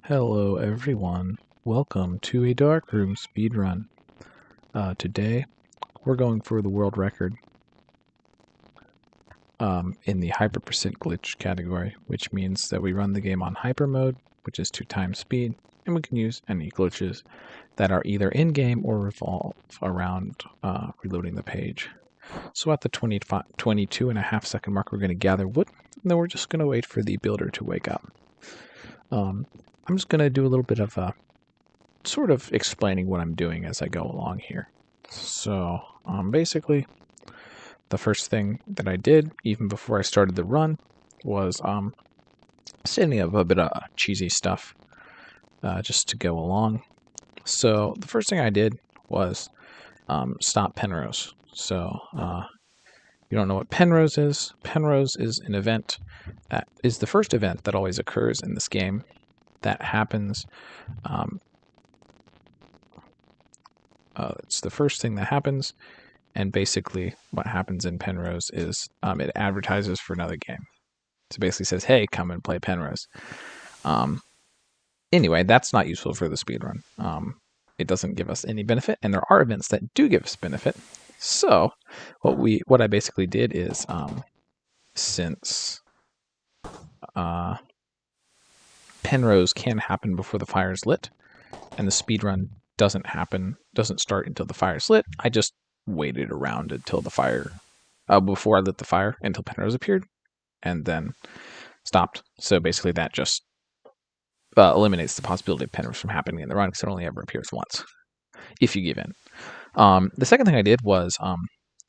Hello everyone, welcome to a darkroom speedrun. Today we're going for the world record in the hyper percent glitch category, which means that we run the game on hyper mode, which is 2 times speed, and we can use any glitches that are either in-game or revolve around reloading the page. So at the 22.5 second mark, we're going to gather wood, and then we're just going to wait for the builder to wake up. I'm just going to do a little bit of sort of explaining what I'm doing as I go along here. So basically, the first thing that I did, even before I started the run, was setting up a bit of cheesy stuff just to go along. So the first thing I did was stop Penrose. So you don't know what Penrose is. Penrose is an event that is the first event that always occurs in this game that happens. It's the first thing that happens, and basically what happens in Penrose is it advertises for another game. So it basically says, hey, come and play Penrose. Anyway, that's not useful for the speedrun. It doesn't give us any benefit, and there are events that do give us benefit. So what I basically did is since Penrose can happen before the fire is lit, and the speedrun doesn't start until the fire is lit, I just waited around until the fire, before I lit the fire, until Penrose appeared, and then stopped. So basically that just eliminates the possibility of Penrose from happening in the run, because it only ever appears once, if you give in. The second thing I did was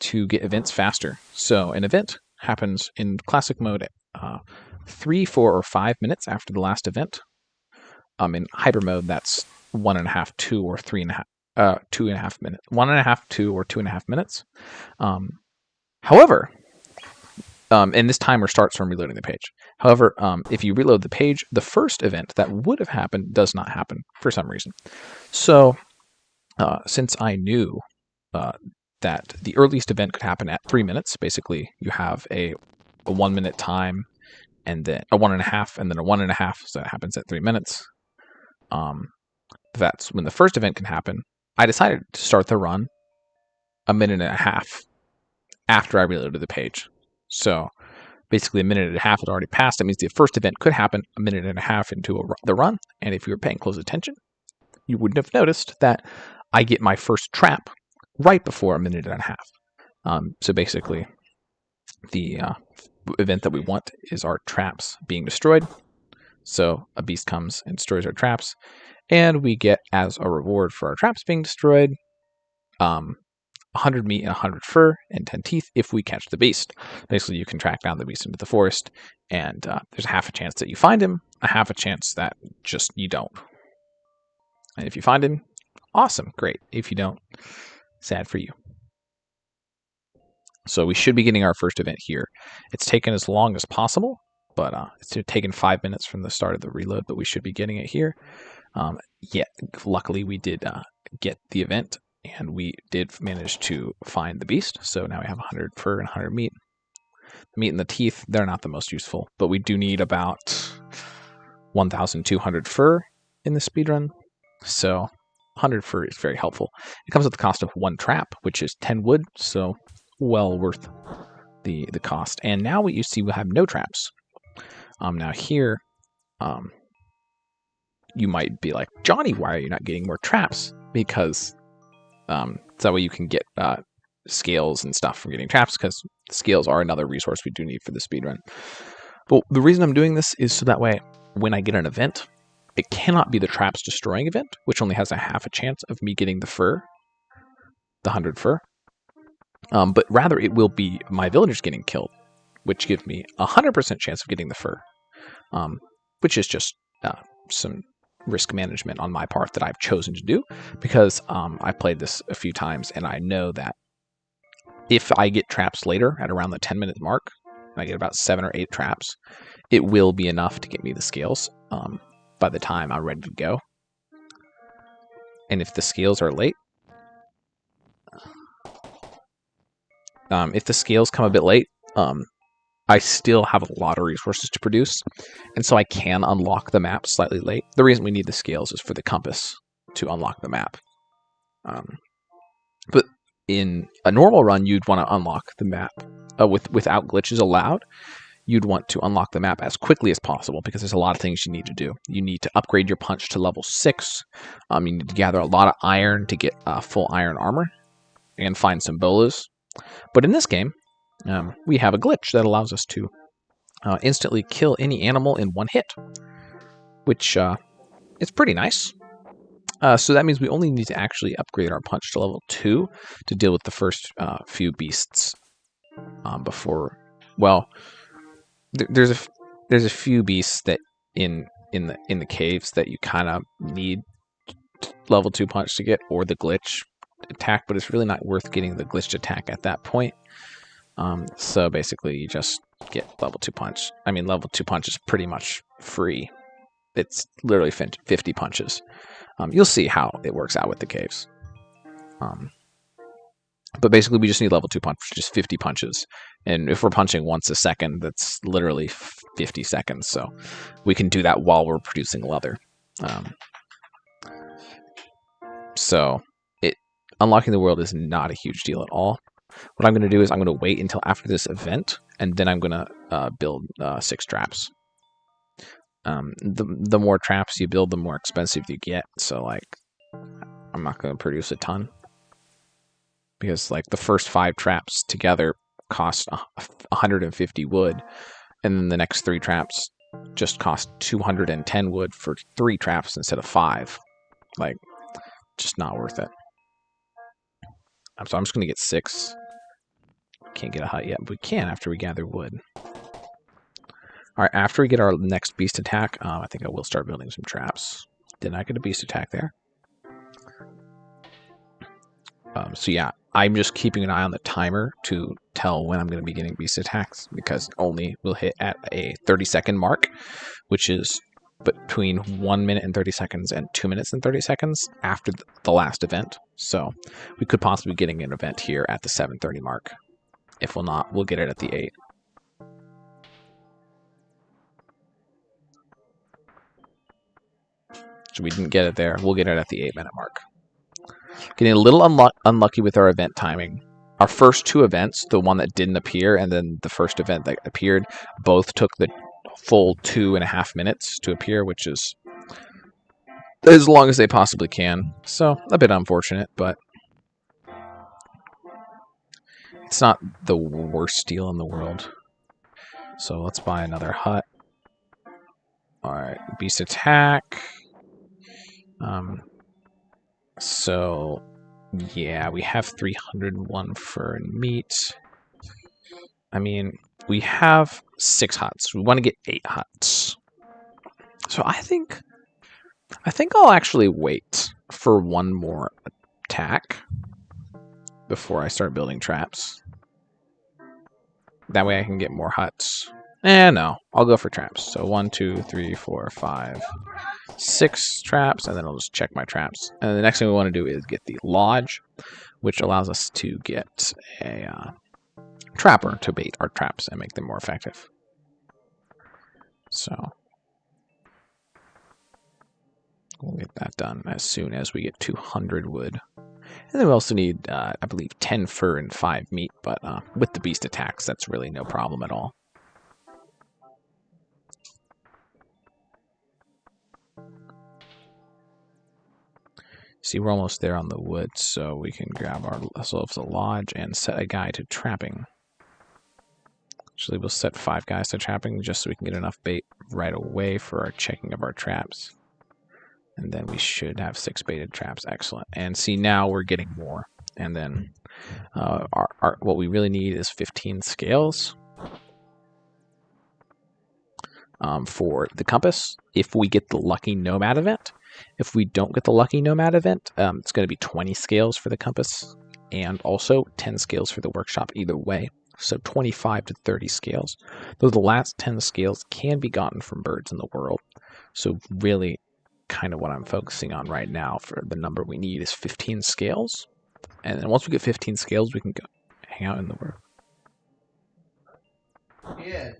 to get events faster. So an event happens in classic mode 3, 4, or 5 minutes after the last event. In hyper mode, that's 1.5, 2, or 3.5, 2.5 minutes. 1.5, 2, or 2.5 minutes. However, and this timer starts from reloading the page. However, if you reload the page, the first event that would have happened does not happen for some reason. So, since I knew that the earliest event could happen at 3 minutes, basically you have a 1 minute time, and then a 1.5, and then a 1.5, so that happens at 3 minutes. That's when the first event can happen. I decided to start the run 1.5 minutes after I reloaded the page. So basically 1.5 minutes had already passed. That means the first event could happen 1.5 minutes into the run. And if you were paying close attention, you wouldn't have noticed that I get my first trap right before 1.5 minutes. So basically, the event that we want is our traps being destroyed. So a beast comes and destroys our traps, and we get, as a reward for our traps being destroyed, 100 meat and 100 fur and 10 teeth if we catch the beast. Basically, you can track down the beast into the forest, and there's a half a chance that you find him, a half a chance that just you don't. And if you find him, awesome, great. If you don't, sad for you. So we should be getting our first event here. It's taken as long as possible, but it's taken 5 minutes from the start of the reload, but we should be getting it here. Luckily we did get the event, and we did manage to find the beast. So now we have 100 fur and 100 meat. The meat and the teeth, they're not the most useful, but we do need about 1,200 fur in the speedrun. So 100 fur is very helpful. It comes at the cost of 1 trap, which is 10 wood, so well worth the cost. And now what you see, we have no traps. Now here, you might be like, Johnny, why are you not getting more traps? Because so that way you can get scales and stuff from getting traps, because scales are another resource we do need for the speedrun. But the reason I'm doing this is so that way when I get an event, it cannot be the traps destroying event, which only has a half a chance of me getting the fur, the 100 fur. But rather it will be my villagers getting killed, which gives me 100% chance of getting the fur, which is just some risk management on my part that I've chosen to do, because I played this a few times, and I know that if I get traps later at around the 10-minute mark, and I get about 7 or 8 traps, it will be enough to get me the scales by the time I'm ready to go. And if the scales are late, if the scales come a bit late, I still have a lot of resources to produce, and so I can unlock the map slightly late. The reason we need the scales is for the compass to unlock the map. But in a normal run, you'd want to unlock the map without glitches allowed. You'd want to unlock the map as quickly as possible because there's a lot of things you need to do. You need to upgrade your punch to level 6. You need to gather a lot of iron to get full iron armor and find some bolas. But in this game, we have a glitch that allows us to instantly kill any animal in one hit, which is pretty nice. So that means we only need to actually upgrade our punch to level 2 to deal with the first few beasts before. Well, there's a few beasts that in the caves that you kind of need level 2 punch to get, or the glitch attack, but it's really not worth getting the glitched attack at that point. So basically, you just get level 2 punch. I mean, level 2 punch is pretty much free. It's literally 50 punches. You'll see how it works out with the caves. But basically, we just need level 2 punch, just 50 punches. And if we're punching once a second, that's literally 50 seconds. So we can do that while we're producing leather. So unlocking the world is not a huge deal at all. What I'm going to do is I'm going to wait until after this event, and then I'm going to build 6 traps. The more traps you build, the more expensive you get. So, like, I'm not going to produce a ton. Because, like, the first 5 traps together cost 150 wood. And then the next 3 traps just cost 210 wood for 3 traps instead of 5. Like, just not worth it. So I'm just going to get 6. Can't get a hut yet, but we can after we gather wood. Alright, after we get our next beast attack, I think I will start building some traps. Did I get a beast attack there? So yeah, I'm just keeping an eye on the timer to tell when I'm going to be getting beast attacks, because only will hit at a 30-second mark, which is between 1 minute and 30 seconds and 2 minutes and 30 seconds after the last event. So we could possibly be getting an event here at the 7:30 mark. If we'll not, we'll get it at the 8. So we didn't get it there. We'll get it at the 8-minute mark. Getting a little unlucky with our event timing. Our first 2 events, the one that didn't appear and then the first event that appeared, both took the full 2.5 minutes to appear, which is as long as they possibly can. So a bit unfortunate, but it's not the worst deal in the world. So let's buy another hut. Alright, beast attack. So yeah, we have 301 fur and meat. I mean, we have 6 huts. We want to get 8 huts. So I think I'll actually wait for one more attack before I start building traps. That way I can get more huts. No, I'll go for traps. So 1, 2, 3, 4, 5, 6 traps, and then I'll just check my traps. And the next thing we want to do is get the lodge, which allows us to get a trapper to bait our traps and make them more effective. So we'll get that done as soon as we get 200 wood. And then we also need, I believe, 10 fur and 5 meat, but with the beast attacks, that's really no problem at all. See, we're almost there on the wood, so we can grab ourselves a lodge and set a guy to trapping. Actually, we'll set 5 guys to trapping just so we can get enough bait right away for our checking of our traps. And then we should have 6 baited traps. Excellent. And see, now we're getting more. And then what we really need is 15 scales for the compass. If we get the lucky nomad event. If we don't get the lucky nomad event, it's going to be 20 scales for the compass and also 10 scales for the workshop either way. So 25 to 30 scales. Though the last 10 scales can be gotten from birds in the world. So really kind of what I'm focusing on right now for the number we need is 15 scales. And then once we get 15 scales, we can go hang out in the world. Yeah.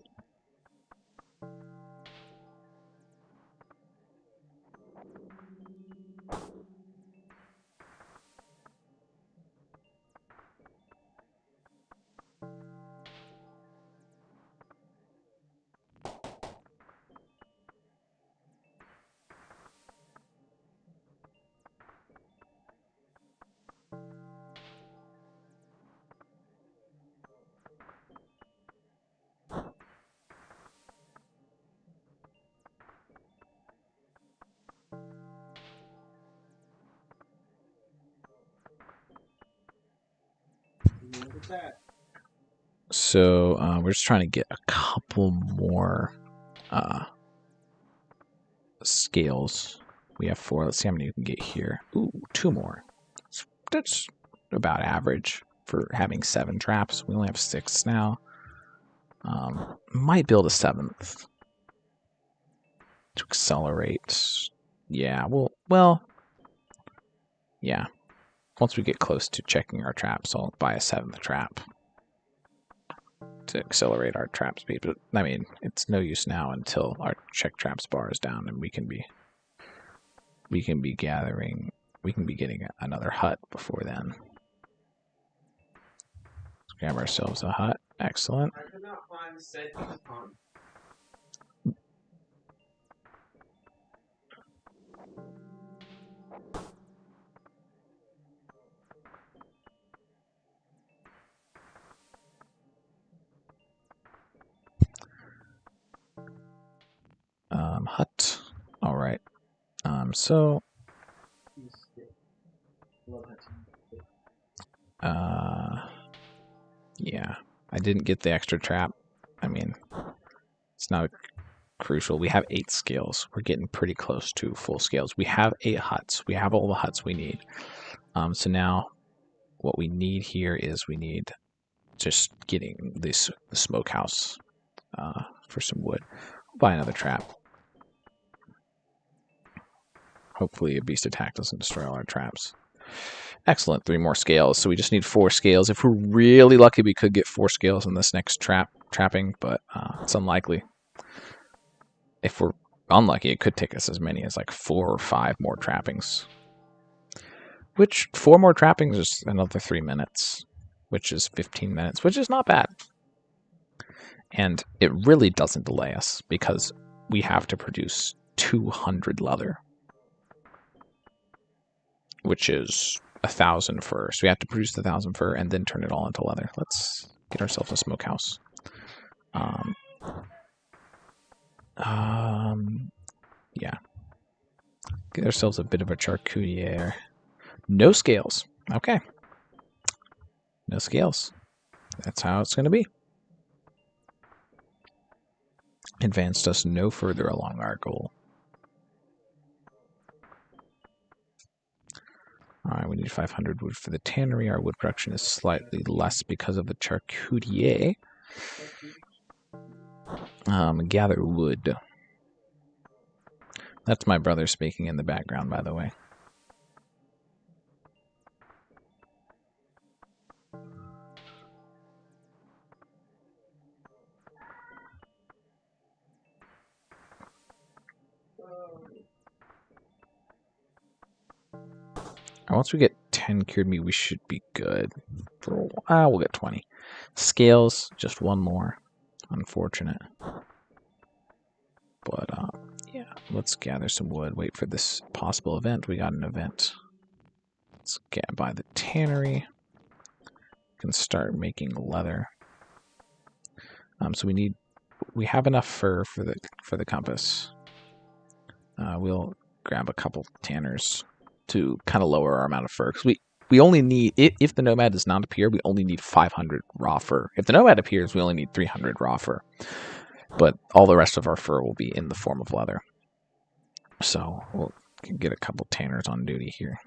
Look at that. So we're just trying to get a couple more scales. We have 4. Let's see how many you can get here. Ooh, 2 more. That's about average for having 7 traps. We only have 6 now. Might build a 7th to accelerate. Yeah, well, yeah. Once we get close to checking our traps, I'll buy a 7th trap to accelerate our trap speed. But I mean, it's no use now until our check traps bar is down, and we can be gathering. We can be getting another hut before then. Let's grab ourselves a hut. Excellent. I could not find said econ. Hut. All right. So. Yeah. I didn't get the extra trap. I mean, it's not crucial. We have 8 scales. We're getting pretty close to full scales. We have 8 huts. We have all the huts we need. So now what we need here is we need just getting this smokehouse for some wood. We'll buy another trap. Hopefully a beast attack doesn't destroy all our traps. Excellent. 3 more scales. So we just need 4 scales. If we're really lucky, we could get 4 scales in this next trapping, but it's unlikely. If we're unlucky, it could take us as many as like 4 or 5 more trappings. Which 4 more trappings is another 3 minutes, which is 15 minutes, which is not bad. And it really doesn't delay us because we have to produce 200 leather, which is 1,000 fur. So we have to produce the 1,000 fur and then turn it all into leather. Let's get ourselves a smokehouse. Yeah. Get ourselves a bit of a charcutier. No scales. Okay. No scales. That's how it's going to be. Advanced us no further along our goal. Alright, we need 500 wood for the tannery. Our wood production is slightly less because of the charcutier. Gather wood. That's my brother speaking in the background, by the way. Once we get 10 cured meat, we should be good. We'll get 20. Scales, just 1 more. Unfortunate. But, yeah, let's gather some wood. Wait for this possible event. We got an event. Let's get by the tannery. We can start making leather. So we have enough fur for the compass. We'll grab a couple tanners to kind of lower our amount of fur, because we only need, if the nomad does not appear, we only need 500 raw fur. If the nomad appears, we only need 300 raw fur, but all the rest of our fur will be in the form of leather. So we'll get a couple tanners on duty here.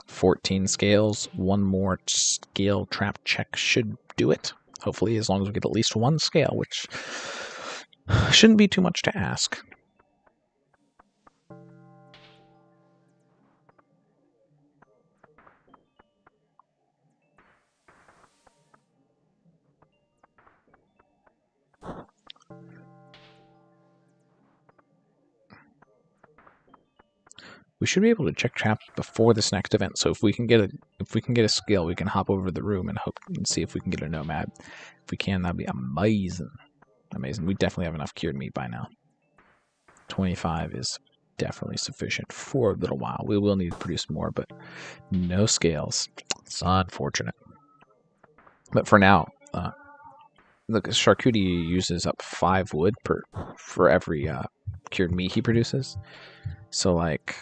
14 scales, 1 more scale trap check should do it. Hopefully, as long as we get at least 1 scale, which shouldn't be too much to ask. We should be able to check traps before this next event. So if we can get a skill, we can hop over to the room and hope and see if we can get a nomad. If we can, that'd be amazing. Amazing. We definitely have enough cured meat by now. 25 is definitely sufficient for a little while. We will need to produce more, but no scales. It's unfortunate. But for now, look, charcuterie uses up 5 wood for every cured meat he produces. So like,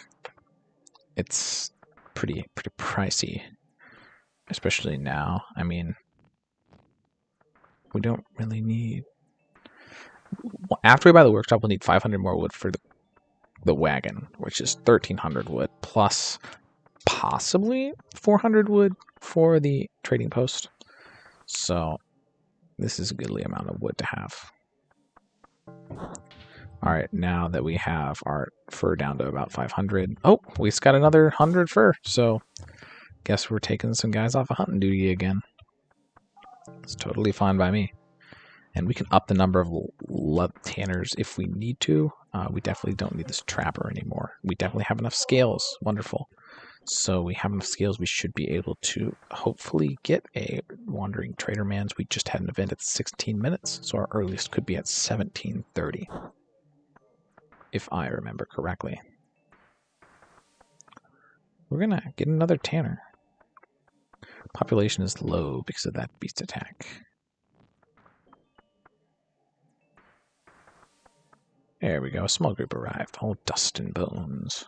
it's pretty pricey, especially now. I mean, we don't really need. After we buy the workshop, we'll need 500 more wood for the wagon, which is 1,300 wood plus possibly 400 wood for the trading post. So this is a goodly amount of wood to have. All right, now that we have our fur down to about 500. Oh, we just got another 100 fur. So guess we're taking some guys off of hunting duty again. It's totally fine by me. And we can up the number of tanners if we need to. We definitely don't need this trapper anymore. We definitely have enough scales. Wonderful. So we have enough scales. We should be able to hopefully get a wandering trader man's. We just had an event at 16 minutes, so our earliest could be at 17:30, if I remember correctly. We're gonna get another tanner. Population is low because of that beast attack. There we go. A small group arrived. All dust and bones.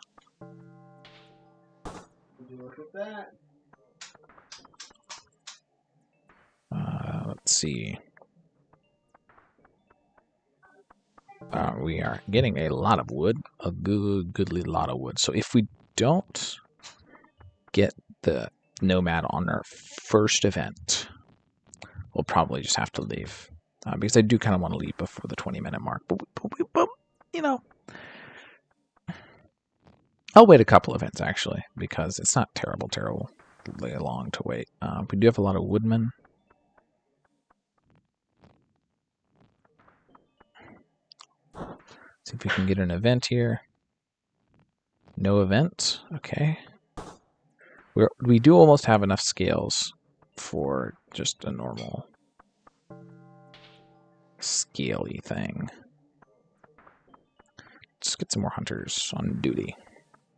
Let's see. We are getting a lot of wood. A goodly lot of wood. So if we don't get the nomad on our first event, we'll probably just have to leave. Because I do kind of want to leave before the 20-minute mark. But you know, I'll wait a couple events, actually, because it's not terribly long to wait. We do have a lot of woodmen. See if we can get an event here. No event. Okay. We do almost have enough scales for just a normal scaly thing. Let's get some more hunters on duty.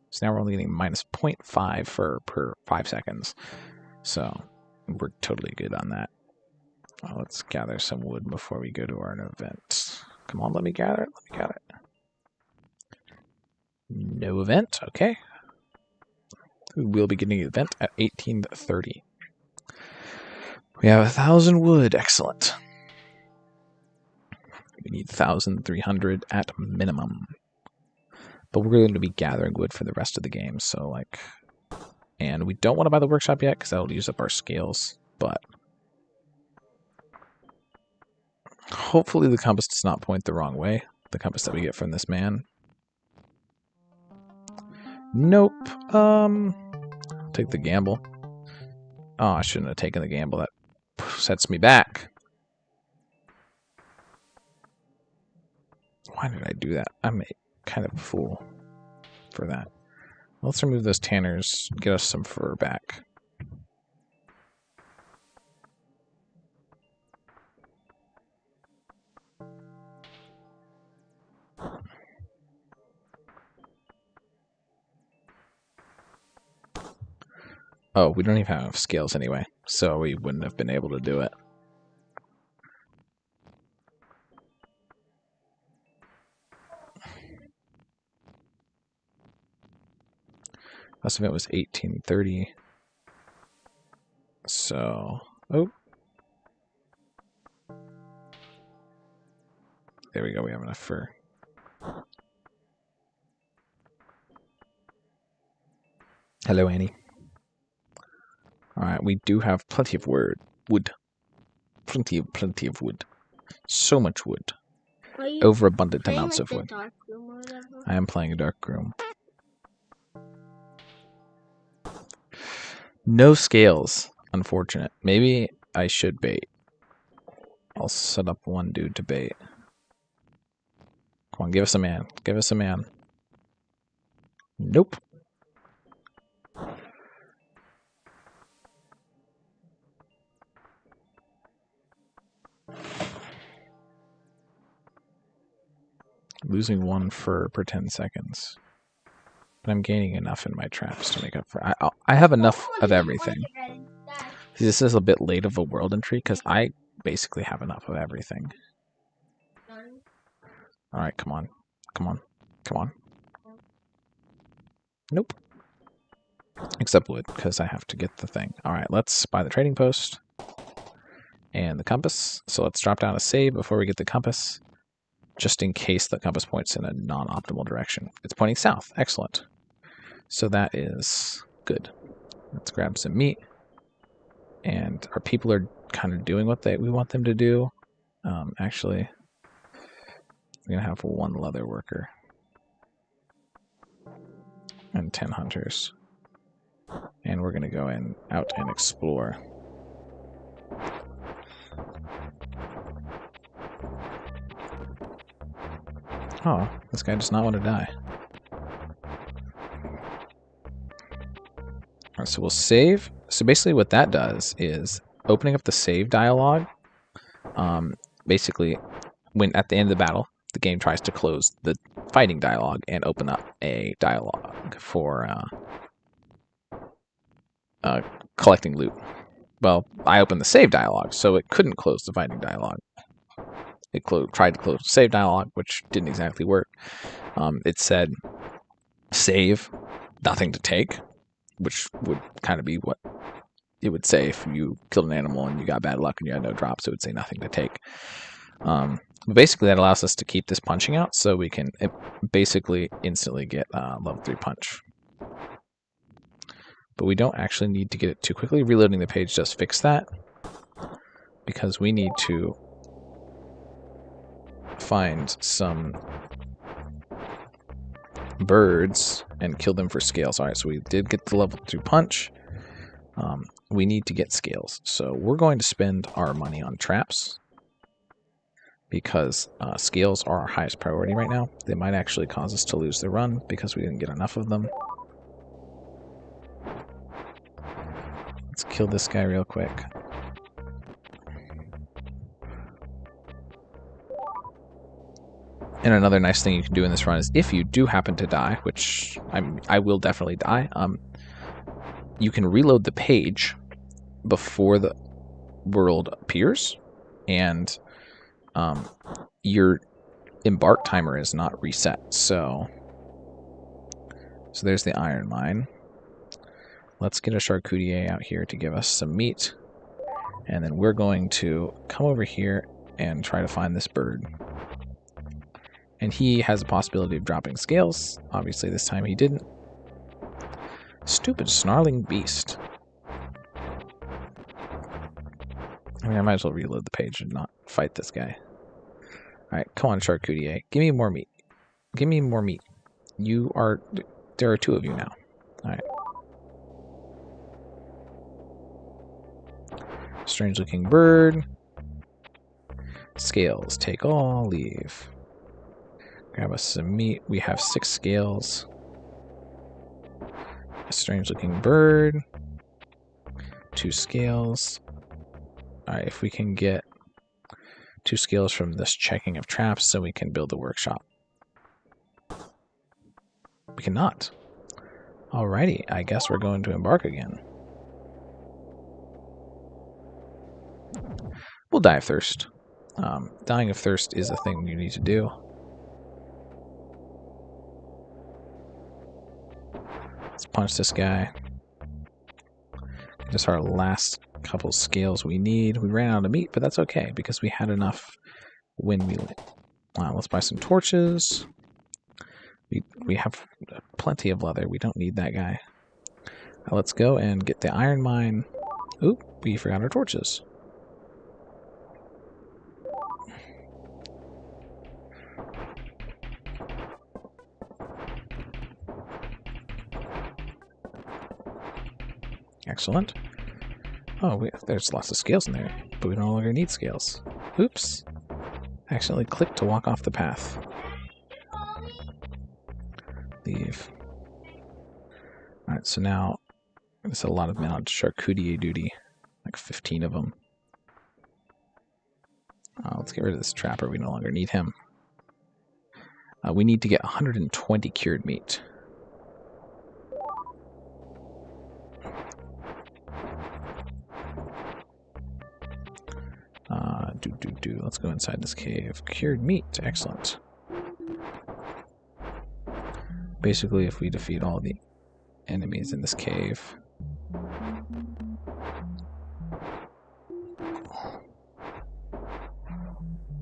So now we're only getting minus 0.5 per 5 seconds. So we're totally good on that. Let's gather some wood before we go to our event. Come on, let me gather it. Let me gather it. No event. Okay. We will be getting an event at 18:30. We have 1,000 wood. Excellent. We need 1,300 at minimum. But we're going to be gathering wood for the rest of the game. So, like, and we don't want to buy the workshop yet because that'll use up our scales. But hopefully the compass does not point the wrong way. The compass that we get from this man. Nope. Take the gamble. Oh, I shouldn't have taken the gamble. That sets me back. Why did I do that? I'm kind of a fool for that. Let's remove those tanners, get us some fur back. Oh, we don't even have enough scales anyway, so we wouldn't have been able to do it. Last event was 18:30. So, oh. There we go, we have enough fur. Hello, Annie. Alright, we do have plenty of wood. Plenty of wood. So much wood. Overabundant amounts of wood. I am playing a dark room. No scales. Unfortunate. Maybe I should bait. I'll set up one dude to bait. Come on, give us a man. Give us a man. Nope. Losing 1 fur per 10 seconds. But I'm gaining enough in my traps to make up for... I have enough of everything. This is a bit late of a world entry because I basically have enough of everything. Alright, come on. Come on. Come on. Nope. Except wood, because I have to get the thing. Alright, let's buy the trading post. And the compass. So let's drop down a save before we get the compass. Just in case the compass points in a non-optimal direction. It's pointing south. Excellent. So that is good. Let's grab some meat. And our people are kind of doing what we want them to do. Actually, we're going to have 1 leather worker. And 10 hunters. And we're going to go out and explore. Oh, this guy does not want to die. Alright, so we'll save. So basically what that does is opening up the save dialogue. Basically, when at the end of the battle, the game tries to close the fighting dialogue and open up a dialogue for collecting loot. Well, I opened the save dialogue, so it couldn't close the fighting dialogue. It tried to close the save dialogue, which didn't exactly work. It said, save, nothing to take, which would kind of be what it would say if you killed an animal and you got bad luck and you had no drops. It would say nothing to take. But basically, that allows us to keep this punching out, so we can basically instantly get level 3 punch. But we don't actually need to get it too quickly. Reloading the page does fix that, because we need to find some birds and kill them for scales. Alright, so we did get the level 2 punch. We need to get scales. So we're going to spend our money on traps, because scales are our highest priority right now. They might actually cause us to lose the run because we didn't get enough of them. Let's kill this guy real quick. And another nice thing you can do in this run is if you do happen to die, which I will definitely die, you can reload the page before the world appears, and your embark timer is not reset. So there's the iron mine. Let's get a charcutier out here to give us some meat, and then we're going to come over here and try to find this bird. And he has a possibility of dropping scales. Obviously this time he didn't. Stupid snarling beast. I mean, I might as well reload the page and not fight this guy. Alright, come on, charcutier. Give me more meat. Give me more meat. There are 2 of you now. Alright. Strange looking bird. Scales, take all, leave. Grab us some meat. We have 6 scales. A strange looking bird. 2 scales. Alright, if we can get 2 scales from this checking of traps, so we can build the workshop. We cannot. Alrighty, I guess we're going to embark again. We'll die of thirst. Dying of thirst is a thing you need to do. Let's punch this guy. Just our last couple scales we need. We ran out of meat, but that's okay, because we had enough when we went. Let's buy some torches. We have plenty of leather. We don't need that guy. Let's go and get the iron mine. Oop, we forgot our torches. Excellent. Oh, there's lots of scales in there, but we no longer need scales. Oops. I accidentally clicked to walk off the path. Leave. Alright, so now there's a lot of men on charcutier duty. Like 15 of them. Let's get rid of this trapper. We no longer need him. we need to get 120 cured meat. Let's go inside this cave. Cured meat. Excellent. Basically, if we defeat all the enemies in this cave,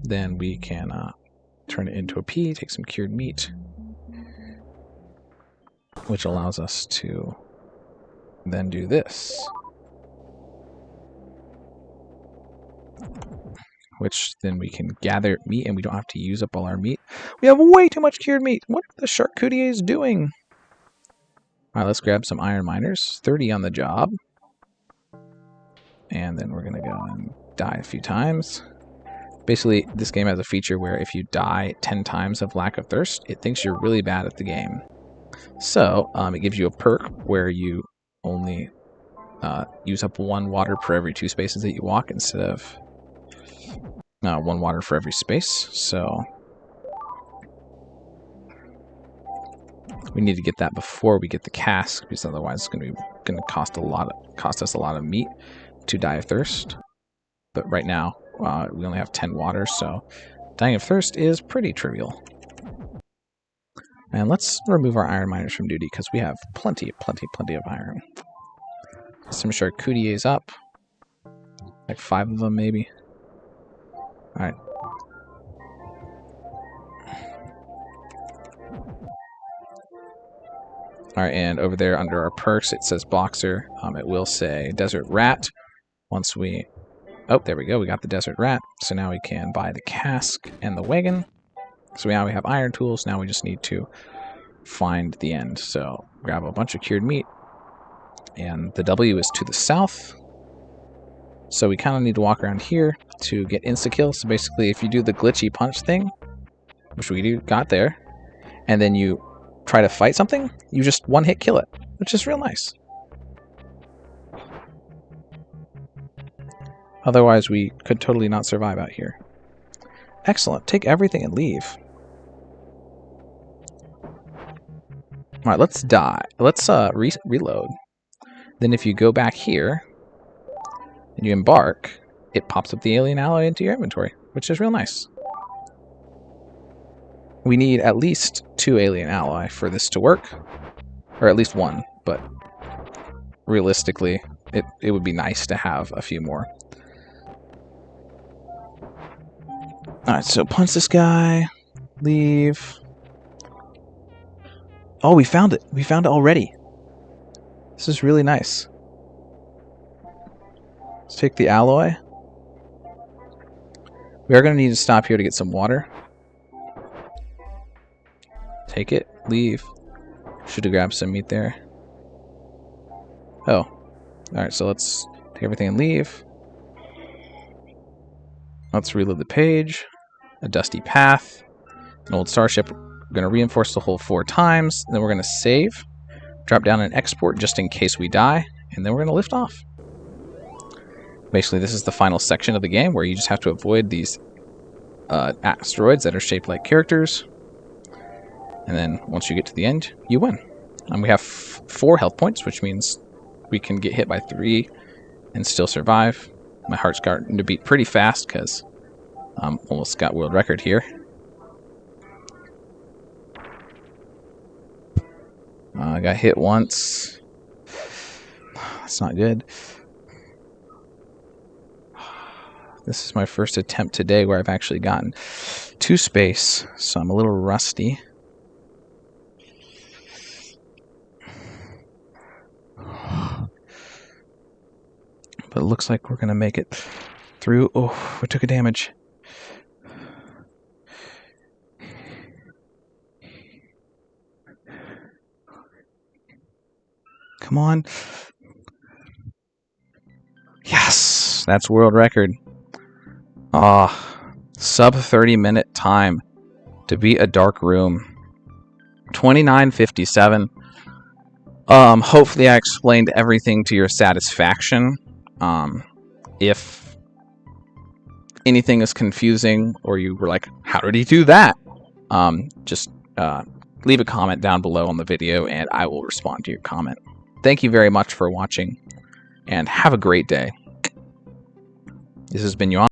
then we can turn it into a pea, take some cured meat, which allows us to then do this. Which then we can gather meat and we don't have to use up all our meat. We have way too much cured meat. What are the charcutiers doing? Alright, let's grab some iron miners. 30 on the job. And then we're going to go and die a few times. Basically, this game has a feature where if you die 10 times of lack of thirst, it thinks you're really bad at the game. So, it gives you a perk where you only use up 1 water per every 2 spaces that you walk instead of 1 water for every space. So we need to get that before we get the cask, because otherwise it's going to cost us a lot of meat to die of thirst. But right now we only have 10 water, so dying of thirst is pretty trivial. And let's remove our iron miners from duty because we have plenty of iron. Some charcutiers up, like 5 of them maybe. Alright. Alright, and over there under our perks it says Boxer. It will say Desert Rat. Once we... Oh, there we go. We got the Desert Rat. So now we can buy the cask and the wagon. So now we have iron tools. Now we just need to find the end. So grab a bunch of cured meat. And the W is to the south. So we kind of need to walk around here to get insta-kill. So basically, if you do the glitchy punch thing, which we got there, and then you try to fight something, you just one-hit kill it, which is real nice. Otherwise, we could totally not survive out here. Excellent. Take everything and leave. Alright, let's die. Let's reload. Then if you go back here, and you embark, it pops up the alien alloy into your inventory, which is real nice. We need at least 2 alien alloy for this to work, or at least 1, but realistically, it would be nice to have a few more. Alright, so punch this guy, leave. Oh, we found it. We found it already. This is really nice. Let's take the alloy. We are going to need to stop here to get some water. Take it, leave. Should have grabbed some meat there. Oh. Alright, so let's take everything and leave. Let's reload the page. A dusty path. An old starship. We're going to reinforce the hull 4 times. Then we're going to save. Drop down and export just in case we die. And then we're going to lift off. Basically, this is the final section of the game where you just have to avoid these asteroids that are shaped like characters. And then once you get to the end, you win. And we have 4 health points, which means we can get hit by 3 and still survive. My heart's starting to beat pretty fast because almost got world record here. I got hit once. That's not good. This is my first attempt today where I've actually gotten to space, so I'm a little rusty. But it looks like we're going to make it through. Oh, we took a damage. Come on. Yes! That's world record. Sub 30-minute time to beat a dark room. 29:57. Hopefully I explained everything to your satisfaction. If anything is confusing or you were like, how did he do that? just leave a comment down below on the video and I will respond to your comment. Thank you very much for watching and have a great day. This has been Yuan.